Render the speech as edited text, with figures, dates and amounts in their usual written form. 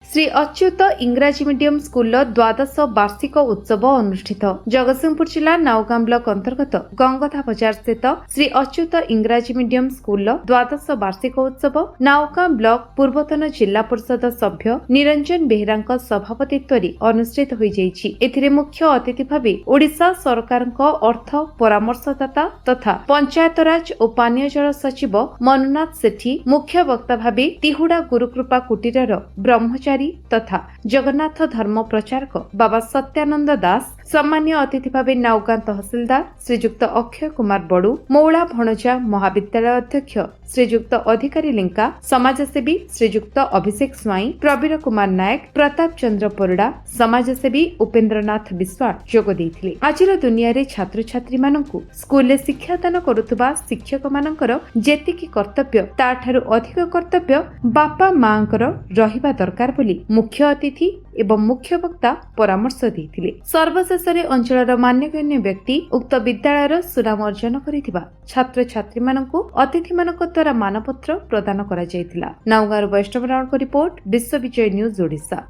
Shri Achyut इंग्राजी medium school द्वादश वार्षिक उत्सव अनुष्ठित। जगतसिंहपुर जिला नाउगां ब्लॉक अंतर्गत गंगथा बजार स्थित श्री अच्युत इंग्राजी मीडियम स्कूल द्वादश वार्षिक उत्सव नाउगां ब्लॉक पूर्वतन जिला परिषद सभ्य निरंजन बेहेरा सभापतित्व अनुष्ठित हो जाइछि। एथिरे मुख्य अतिथि भाव ओडिशा सरकार अर्थ परामर्शदाता तथा पंचायतराज और पानीय जल सचिव मनुनाथ सेठी, मुख्य वक्ता भाव तिहुड़ा गुरुकृपा कुटीर ब्रह्मचारी तथा जगन्नाथ धर्म प्रचारक बाबा सत्यानंद दास, सम्मान्य अतिथि भाव नाउगां तहसीलदार श्रीजुक्त अक्षय कुमार बड़ू, मौला भणजा महाविद्यालय अध्यक्ष श्रीजुक्त अधिकारी लिंका, समाजसेवी श्रीजुक्त अभिषेक स्वाई, प्रवीर कुमार नायक, प्रताप चंद्र परिड़ा, समाजसेवी उपेन्द्रनाथ विश्वास जोग देइथिले। आजिर दुनिया रे छात्र छात्री मानकु स्कूल शिक्षादान करुथुबा शिक्षक मानकर जेतिकी कर्तव्य ताठारु अधिक कर्तव्य बापा मांकर रहिबा दरकार बोली मुख्य अतिथि एवं मुख्य वक्ता परामर्श देइथिले। सर्वशेष अंचल मान्यगण्य व्यक्ति उक्त विद्यालय सुनाम अर्जन करिथिबा छात्र छात्री मानकु अतिथि मानक द्वारा मानपत्र प्रदान करा जायतिला। नाउगां वैष्णव राउंड को रिपोर्ट, विश्व विजय न्यूज ओडिशा।